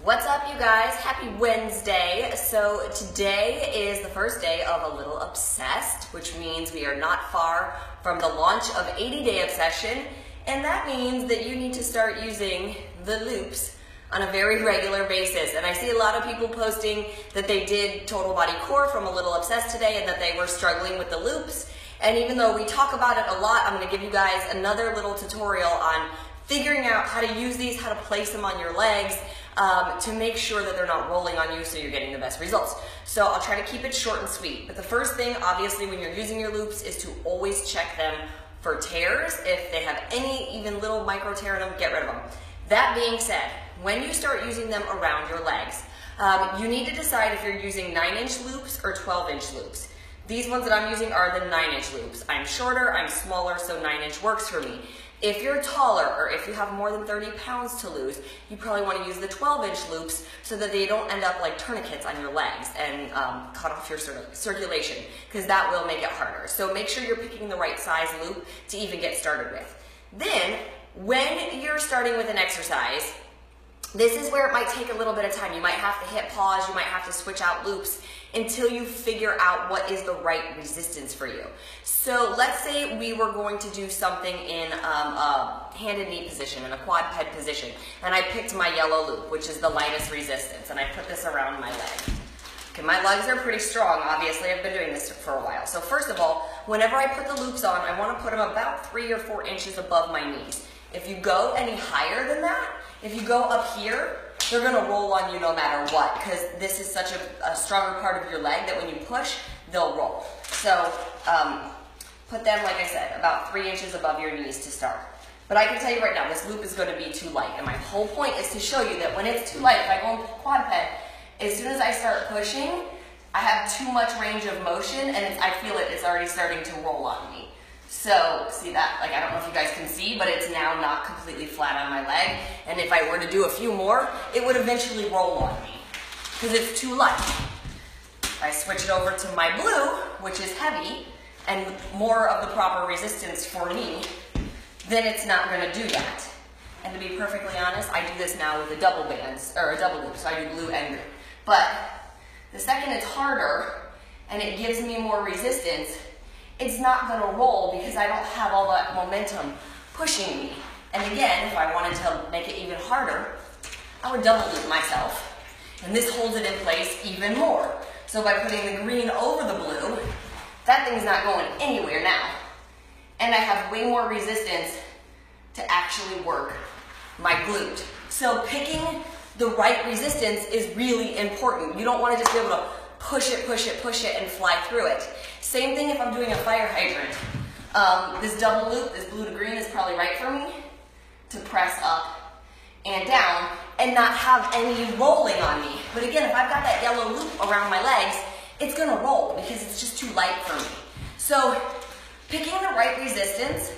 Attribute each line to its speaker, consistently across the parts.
Speaker 1: What's up, you guys? Happy Wednesday. So today is the first day of A Little Obsessed, which means we are not far from the launch of 80-Day Obsession, and that means that you need to start using the loops on a very regular basis. And I see a lot of people posting that they did total body core from A Little Obsessed today and that they were struggling with the loops. And even though we talk about it a lot, I'm going to give you guys another little tutorial on figuring out how to use these, how to place them on your legs, to make sure that they're not rolling on you so you're getting the best results. So I'll try to keep it short and sweet. But the first thing, obviously, when you're using your loops is to always check them for tears. If they have any even little micro tear in them, get rid of them. That being said, when you start using them around your legs, you need to decide if you're using 9-inch loops or 12-inch loops. These ones that I'm using are the 9-inch loops. I'm shorter, I'm smaller, so 9-inch works for me. If you're taller or if you have more than 30 pounds to lose, you probably want to use the 12-inch loops so that they don't end up like tourniquets on your legs and cut off your circulation, because that will make it harder. So make sure you're picking the right size loop to even get started with. Then, when you're starting with an exercise, this is where it might take a little bit of time. You might have to hit pause, you might have to switch out loops until you figure out what is the right resistance for you. So let's say we were going to do something in a hand and knee position, in a quadruped position, and I picked my yellow loop, which is the lightest resistance, and I put this around my leg. Okay, my legs are pretty strong, obviously. I've been doing this for a while. So first of all, whenever I put the loops on, I want to put them about 3 or 4 inches above my knees. If you go any higher than that, if you go up here, they're going to roll on you no matter what, because this is such a stronger part of your leg that when you push, they'll roll. So put them, like I said, about 3 inches above your knees to start. But I can tell you right now, this loop is going to be too light. And my whole point is to show you that when it's too light, if I go into quadruped, as soon as I start pushing, I have too much range of motion, and I feel it's already starting to roll on me. So, see that? Like, I don't know if you guys can see, but it's now not completely flat on my leg. And if I were to do a few more, it would eventually roll on me, because it's too light. If I switch it over to my blue, which is heavy, and more of the proper resistance for me, then it's not going to do that. And to be perfectly honest, I do this now with a double bands, or a double loop, so I do blue and green. But the second it's harder, and it gives me more resistance, it's not going to roll because I don't have all that momentum pushing me. And again, if I wanted to make it even harder, I would double loop myself. And this holds it in place even more. So by putting the green over the blue, that thing's not going anywhere now. And I have way more resistance to actually work my glute. So picking the right resistance is really important. You don't want to just be able to push it, and fly through it. Same thing if I'm doing a fire hydrant. This double loop, this blue to green, is probably right for me to press up and down and not have any rolling on me. But again, if I've got that yellow loop around my legs, it's going to roll because it's just too light for me. So picking the right resistance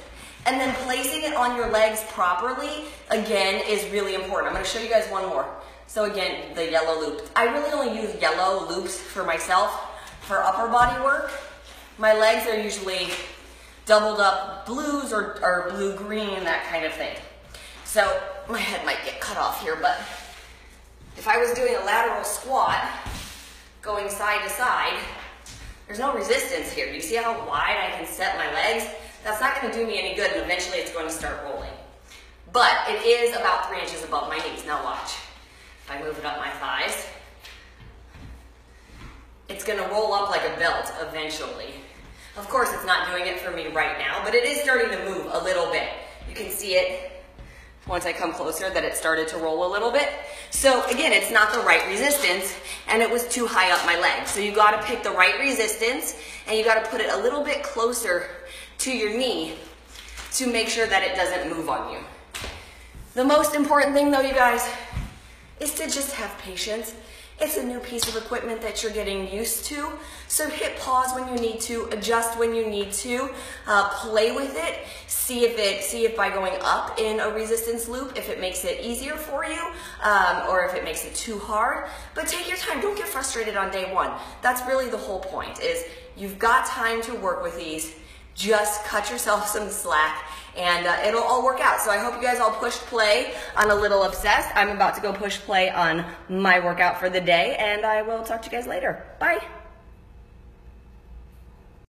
Speaker 1: and then placing it on your legs properly, again, is really important. I'm going to show you guys one more. So again, the yellow loop. I really only use yellow loops for myself for upper body work. My legs are usually doubled up blues or blue-green, that kind of thing. So my head might get cut off here, but if I was doing a lateral squat, going side to side, there's no resistance here. Do you see how wide I can set my legs? That's not going to do me any good, and eventually it's going to start rolling. But it is about 3 inches above my knees. Now watch. If I move it up my thighs, it's going to roll up like a belt eventually. Of course, it's not doing it for me right now, but it is starting to move a little bit. You can see it once I come closer that it started to roll a little bit. So again, it's not the right resistance, and it was too high up my leg. So you got to pick the right resistance, and you got to put it a little bit closer to your knee to make sure that it doesn't move on you. The most important thing though, you guys, is to just have patience. It's a new piece of equipment that you're getting used to. So hit pause when you need to, adjust when you need to, play with it, see if by going up in a resistance loop, if it makes it easier for you, or if it makes it too hard. But take your time, don't get frustrated on day one. That's really the whole point, is you've got time to work with these. just cut yourself some slack and it'll all work out. So I hope you guys all pushed play on A Little Obsessed. I'm about to go push play on my workout for the day, and I will talk to you guys later. Bye.